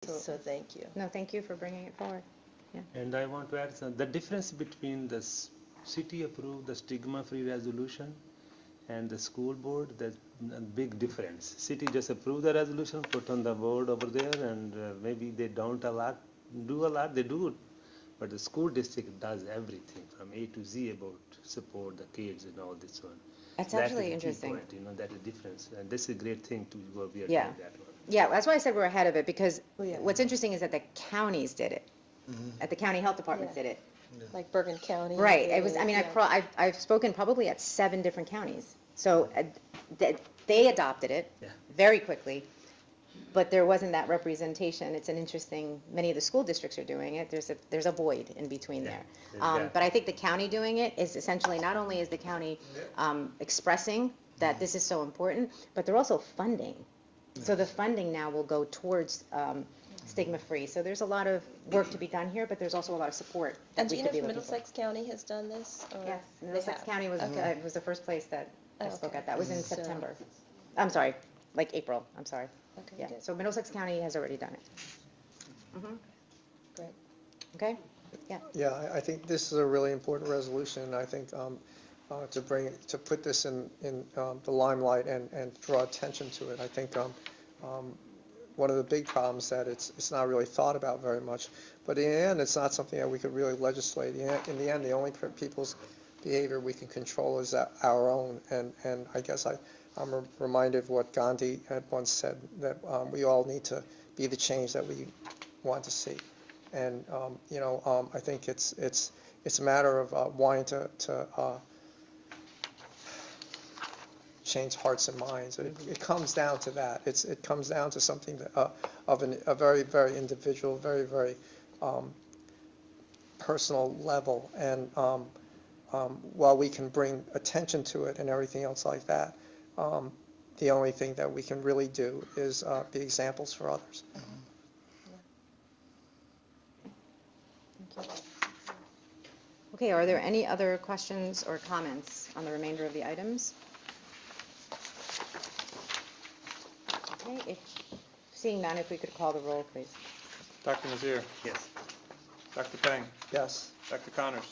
So thank you. No, thank you for bringing it forward. And I want to add the difference between the city approved the stigma-free resolution and the school board. There's a big difference. City just approve the resolution, put on the board over there, and maybe they don't do a lot. They do it, but the school district does everything from A to Z about support the kids and all this one. That's That actually is the key interesting. point, that is difference, and this is a great thing to go. We are Yeah. doing that one. Yeah, that's why I said we're ahead of it, because Oh, yeah. what's interesting is that the counties did it. At the county health departments Yeah. did it. Like Bergen County. Right, it was, I mean, yeah. I've spoken probably at 7 different counties. So they adopted it Yeah. very quickly, but there wasn't that representation. It's an interesting, many of the school districts are doing it. There's a void in between Yeah, there. exactly. But I think the county doing it is essentially, not only is the county expressing that this is so important, but they're also funding. So the funding now will go towards stigma-free. So there's a lot of work to be done here, but there's also a lot of support that And do we you could know be if looking for. Middlesex County has done this? Or Yes, they Middlesex have? County Okay. was the first place that I Oh, spoke okay. at. That was in So- September. I'm sorry, like April, I'm sorry. Okay, Yeah, good. so Middlesex County has already done it. Great. Okay? Yeah, I think this is a really important resolution, and I think to put this in the limelight and draw attention to it. I think one of the big problems that it's not really thought about very much, but in the end, it's not something that we could really legislate. In the end, the only people's behavior we can control is our own, and I guess I'm reminded of what Gandhi had once said, that we all need to be the change that we want to see. And I think it's a matter of wanting to change hearts and minds. It comes down to that. It comes down to something that, of a very, very individual, very, very personal level. And while we can bring attention to it and everything else like that, the only thing that we can really do is be examples for others. Okay, are there any other questions or comments on the remainder of the items? Okay, seeing none, if we could call the roll, please. Dr. Nazir, Yes. Dr. Peng, Yes. Dr. Connors,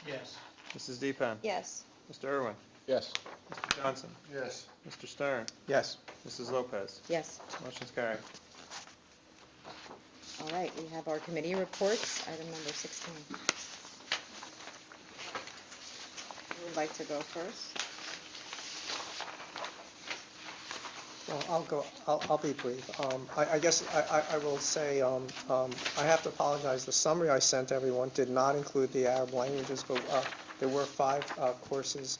Yes. Mrs. Deepan, Yes. Mr. Irwin, Yes. Mr. Johnson, Yes. Mr. Stern, Yes. Mrs. Lopez. Yes. Motion's carried. All right, we have our committee reports, item number 16. Who would like to go first? Well, I'll be brief. I guess I will say, I have to apologize. The summary I sent everyone did not include the Arab languages, but there were 5 courses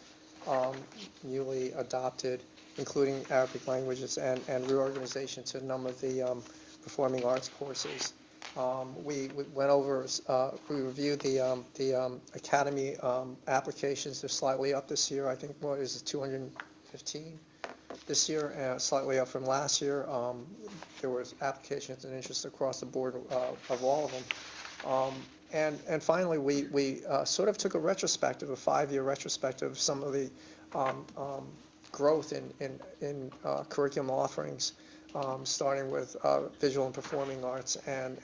newly adopted, including Arabic languages and reorganization to a number of the performing arts courses. We went over, we reviewed the academy applications. They're slightly up this year. I think, what is it, 215? This year, slightly up from last year. There was applications and interest across the board of all of them. And finally, we sort of took a retrospective, a 5-year retrospective of some of the growth in curriculum offerings, starting with visual and performing arts and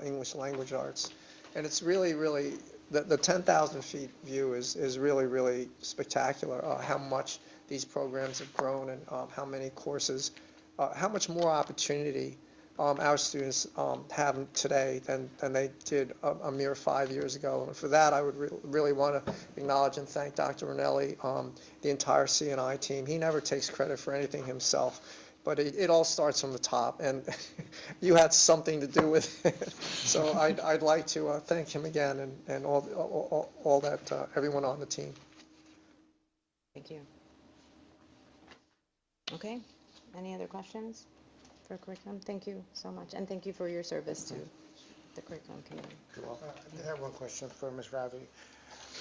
English language arts. And it's really, really, the 10,000 feet view is really, really spectacular, how much these programs have grown and how many courses, how much more opportunity our students have today than they did a mere 5 years ago. And for that, I would really want to acknowledge and thank Dr. Ranelli, the entire CNI team. He never takes credit for anything himself, but it all starts from the top, and you had something to do with it. So I'd like to thank him again and all that, everyone on the team. Thank you. Okay, any other questions for curriculum? Thank you so much, and thank you for your service to the curriculum committee. I have one question for Ms. Ravi.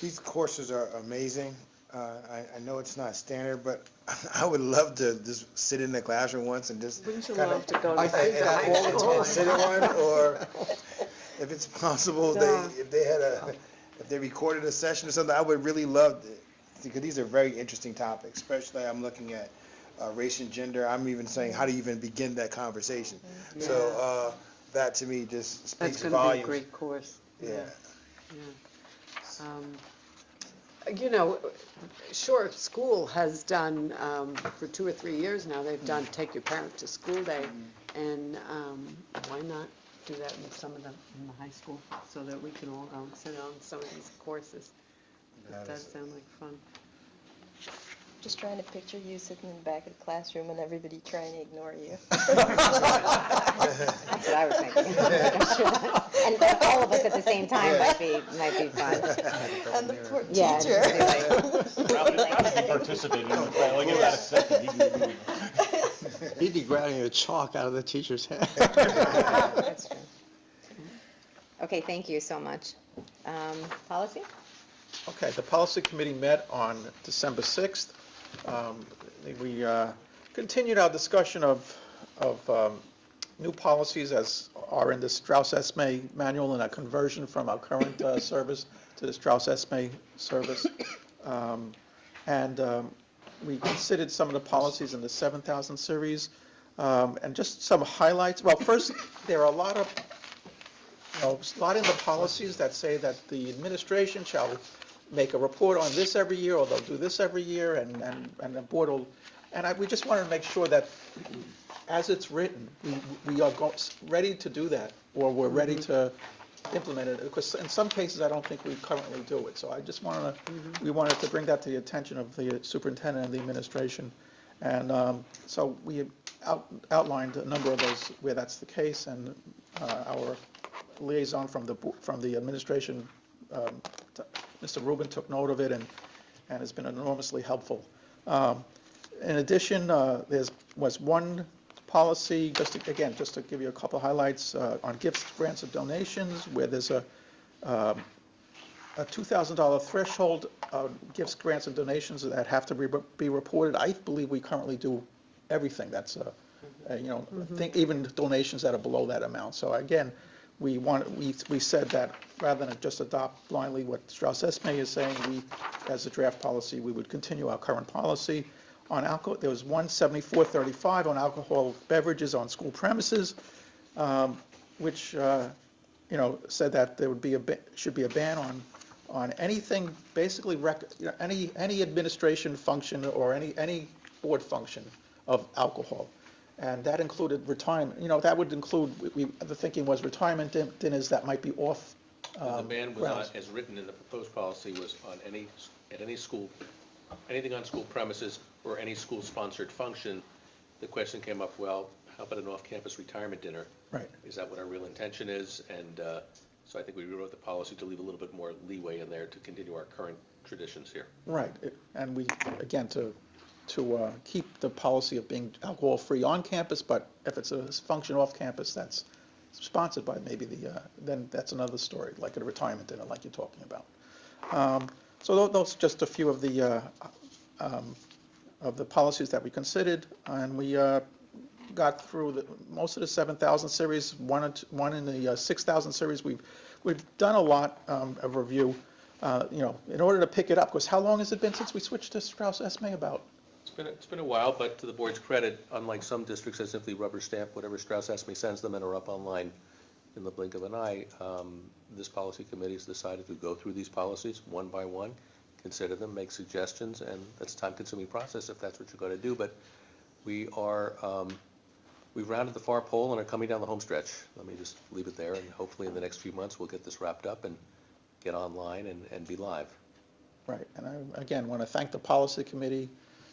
These courses are amazing. I know it's not standard, but I would love to just sit in the classroom once and just Wouldn't you kinda- love to go to I think the that all the time, sit in one, or if it's possible, if they recorded a session or something, I would really love to, because these are very interesting topics, especially I'm looking at race and gender. I'm even saying, how do you even begin that conversation? So that to me just That's speaks going to be a volumes. great course. Yeah. You know, sure, school has done, for 2 or 3 years now, they've done Take Your Parent to School Day, and why not do that in some of them in the high school, so that we can all go and sit on some of these courses? It does sound like fun. Just trying to picture you sitting in the back of the classroom and everybody trying to ignore you. That's what I was thinking. And all of us at the same time might be fun. And the poor Yeah, teacher. just be like, Participating in the call, like about a second. He'd be grabbing the chalk out of the teacher's head. That's true. Okay, thank you so much. Policy? Okay, the policy committee met on December 6th. We continued our discussion of new policies as are in the Strauss-Esme manual and a conversion from our current service to the Strauss-Esme service. And we considered some of the policies in the 7,000 series. And just some highlights. Well, first, there are a lot of, a lot in the policies that say that the administration shall make a report on this every year, or they'll do this every year, and the board will, we just wanted to make sure that as it's written, we are ready to do that, or we're ready to implement it, because in some cases, I don't think we currently do it. So I just we wanted to bring that to the attention of the superintendent and the administration. And so we outlined a number of those where that's the case, and our liaison from the administration, Mr. Rubin, took note of it and has been enormously helpful. In addition, there was one policy, just to give you a couple highlights, on gifts, grants, and donations, where there's a $2,000 threshold of gifts, grants, and donations that have to be reported. I believe we currently do everything. That's I think even donations that are below that amount. So again, we said that rather than just adopt blindly what Strauss-Esme is saying, as a draft policy, we would continue our current policy. On alcohol, there was 17435 on alcohol beverages on school premises, which said that there would be should be a ban on anything, basically any administration function or any board function of alcohol. And that included retirement. That would include, the thinking was retirement dinners that might be off. The ban was grounds. not, as written in the proposed policy, was on any school, anything on school premises or any school-sponsored function. The question came up, well, how about an off-campus retirement dinner? Right. Is that what our real intention is? And so I think we rewrote the policy to leave a little bit more leeway in there to continue our current traditions here. Right, and we, again, to keep the policy of being alcohol-free on campus, but if it's a function off campus that's sponsored by maybe then that's another story, like a retirement dinner like you're talking about. So those are just a few of the policies that we considered, and we got through most of the 7,000 series, one in the 6,000 series. We've done a lot of review, in order to pick it up, because how long has it been since we switched to Strauss-Esme? About? It's been a while, but to the board's credit, unlike some districts that simply rubber stamp whatever Strauss-Esme sends them and are up online in the blink of an eye, this policy committee has decided to go through these policies one by one, consider them, make suggestions, and that's a time-consuming process if that's what you're going to do. But we've rounded the far pole and are coming down the home stretch. Let me just leave it there, and hopefully in the next few months we'll get this wrapped up and get online and be live. Right, and I, again, want to thank the policy committee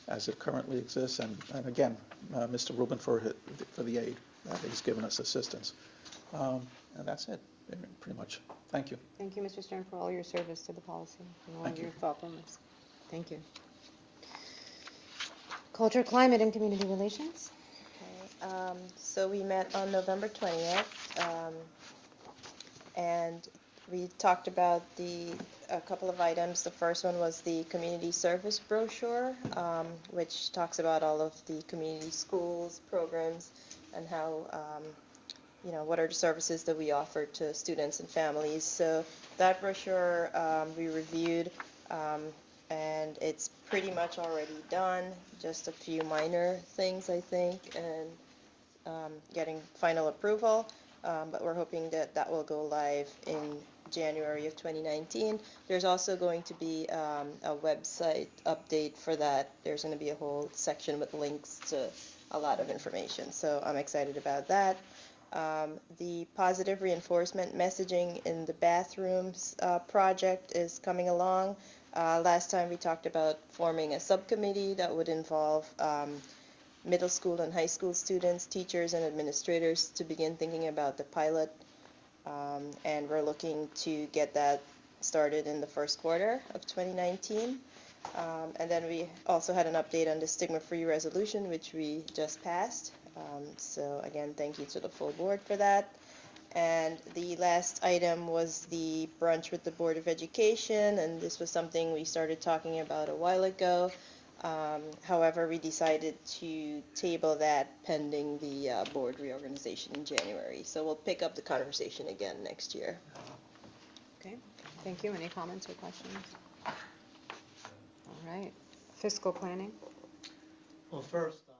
as it currently exists, and again, Mr. Rubin for the aid that he's given us assistance. And that's it, pretty much. Thank you. Thank you, Mr. Stern, for all your service to the policy and all Thank of your you. thoughtfulness. Thank you. Culture, climate, and community relations. Okay, so we met on November 20th, and we talked about a couple of items. The first one was the community service brochure, which talks about all of the community schools, programs, and how, what are the services that we offer to students and families. So that brochure we reviewed, and it's pretty much already done, just a few minor things, I think, and getting final approval. but we're hoping that that will go live in January of 2019. There's also going to be a website update for that. There's going to be a whole section with links to a lot of information, so I'm excited about that. The positive reinforcement messaging in the bathrooms project is coming along. Last time we talked about forming a subcommittee that would involve middle school and high school students, teachers, and administrators to begin thinking about the pilot. And we're looking to get that started in the first quarter of 2019. And then we also had an update on the stigma-free resolution, which we just passed. So again, thank you to the full board for that. And the last item was the brunch with the Board of Education, and this was something we started talking about a while ago. However, we decided to table that pending the board reorganization in January. So we'll pick up the conversation again next year. Okay, thank you. Any comments or questions? All right, fiscal planning. Well, first on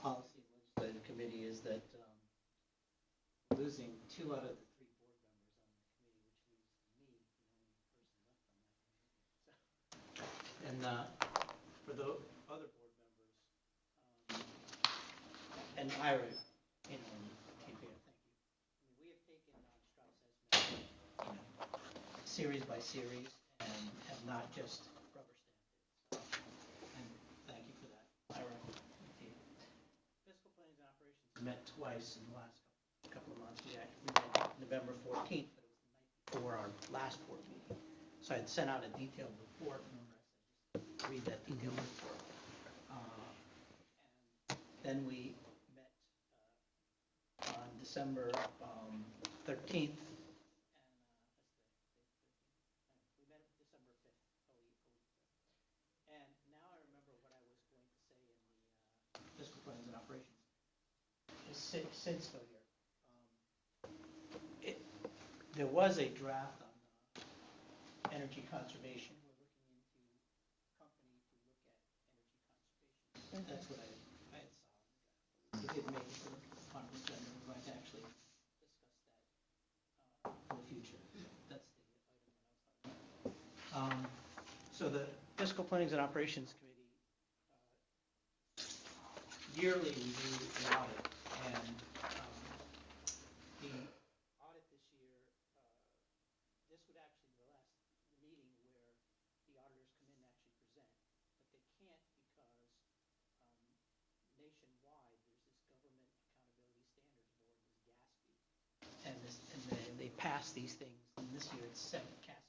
policy and legislative committee is that we're losing 2 out of the 3 board members on the committee, which leaves me the only person left on that committee. So, and for the other board members, and Ira, you know, and KPR, thank you. I mean, we have taken on Strauss Esme, you know, series by series, and have not just rubber stamped it. And thank you for that, Ira. Fiscal plans and operations met twice in the last couple of months. We met November 14th, but it was the night before our last board meeting. So I had sent out a detailed report, and I said, just read that detailed report. And then we met on December 13th, and we met December 5th, and now I remember what I was going to say in the fiscal plans and operations. Since still here. There was a draft on energy conservation. We're looking into a company to look at energy conservation. That's what I had saw. We didn't make it to the conference, and we're going to actually discuss that for the future. That's the item that I was talking about. So the Fiscal Plannings and Operations Committee yearly review an audit, and the audit this year, this would actually be the last meeting where the auditors come in and actually present, but they can't because nationwide there's this Government Accountability Standards Board, this GASB, and they pass these things, and this year it's GASB 75.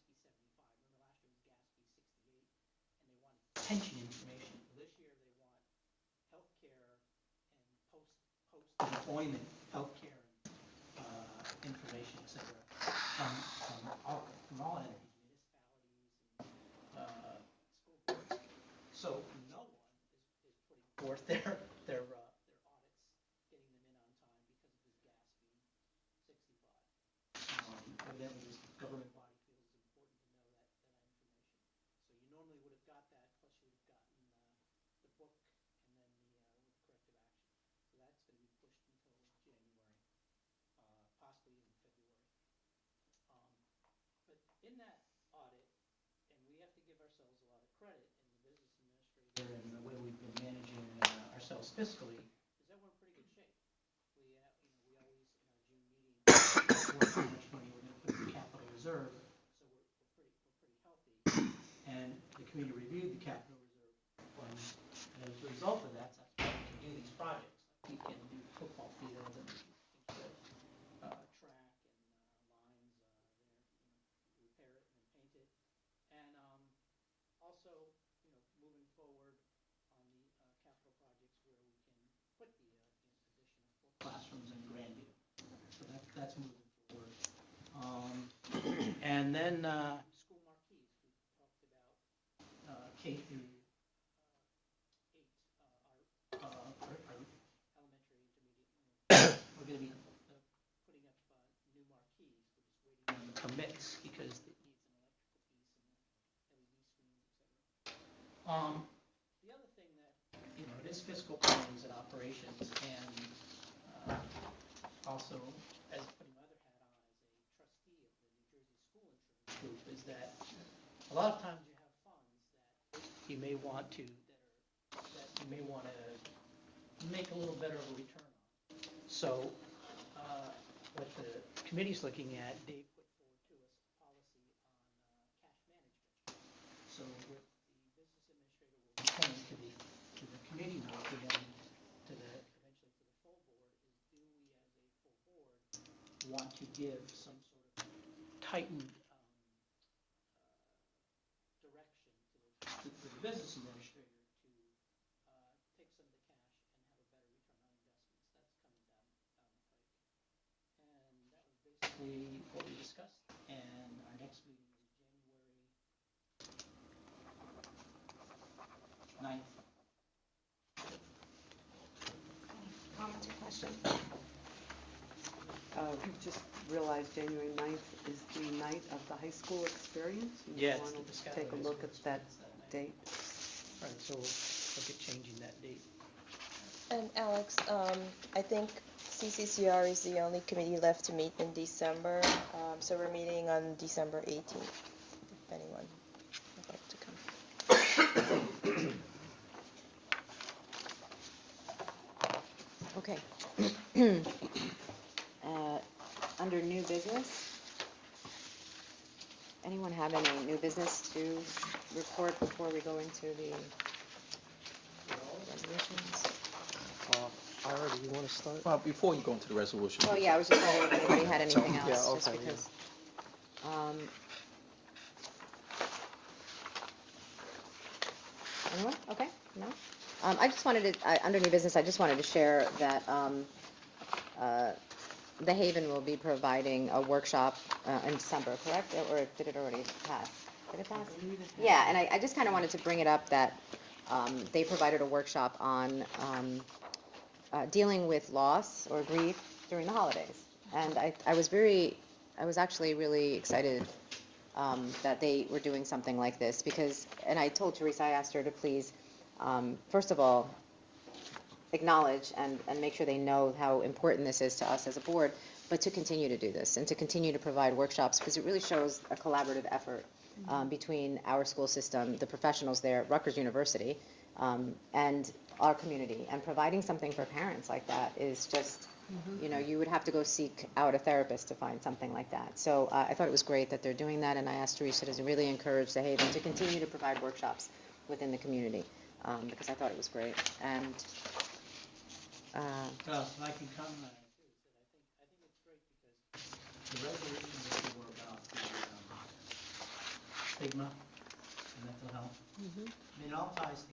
Remember last year it was GASB 68, and they wanted pension information. Well, this year they want healthcare and post-employment healthcare information, et cetera, from all entities, municipalities, and school boards. So no one is putting forth their audits, getting them in on time because of this GASB 65. Evidently, this government body feels it's important to know that information. So you normally would have got that, plus you would have gotten the book and then the corrective action. So that's going to be pushed until January, possibly even February. But in that audit, and we have to give ourselves a lot of credit in the business administrator and the way we've been managing ourselves fiscally, is that we're in pretty good shape. We always in our June meeting report how much money we're going to put in the capital reserve, so we're pretty healthy. And the committee reviewed the capital reserve fund, and as a result of that, that's why we can do these projects. Like we can do football fields and track and lines there, repair it and then paint it. And also, moving forward on the capital projects where we can put the additional 4 classrooms in Grandview. So that's moving forward. And then school marquees. We talked about K through 8, our elementary, intermediate. We're going to be putting up new marquees. We're just waiting on the permits because it needs an electrical piece and LED screens, etc. The other thing that, it is fiscal plannings and operations, and also, as putting my other hat on as a trustee of the New Jersey School Insurance Group, is that a lot of times you have funds that you may want to, make a little better of a return on. So, what the committee's looking at, Dave put forward to us a policy on cash management. So what the business administrator will be saying to the committee work and then eventually to the full board is, do we as a full board want to give some sort of tightened direction to the business administrator to take some of the cash and have a better return on investments. That's coming down the pike. And that was basically what we discussed. And our next meeting is January 9th. Comments or questions? We just realized January 9th is the night of the high school experience. You Yeah, it's wanna the Piscataway take a look School at that Experience date? Right, so we'll look at changing that date. And Alex, I think CCCR is the only committee left to meet in December, so we're meeting on December 18th, if anyone would like to come. Okay. Under new business, anyone have any new business to report before we go into the resolutions? Ira, do you want to start? Well, before you go into the resolution. Well, yeah, I was just wondering if anybody had anything Yeah, else, just okay, yeah. because. Anyone? Okay, no? I just wanted to, under new business, I just wanted to share that the Haven will be providing a workshop in December, correct? Or did it already pass? Did it pass? Yeah, and I just kind of wanted to bring it up that they provided a workshop on dealing with loss or grief during the holidays. And I was actually really excited that they were doing something like this because, and I told Teresa, I asked her to please, first of all, acknowledge and make sure they know how important this is to us as a board, but to continue to do this and to continue to provide workshops because it really shows a collaborative effort between our school system, the professionals there at Rutgers University, and our community. And providing something for parents like that is just, you know, you would have to go seek out a therapist to find something like that. So I thought it was great that they're doing that, and I asked Teresa to really encourage the Haven to continue to provide workshops within the community because I thought it was great. And Well, if I can comment on it too, is that I think it's great because the resolutions were about the stigma and mental health. I mean, it all ties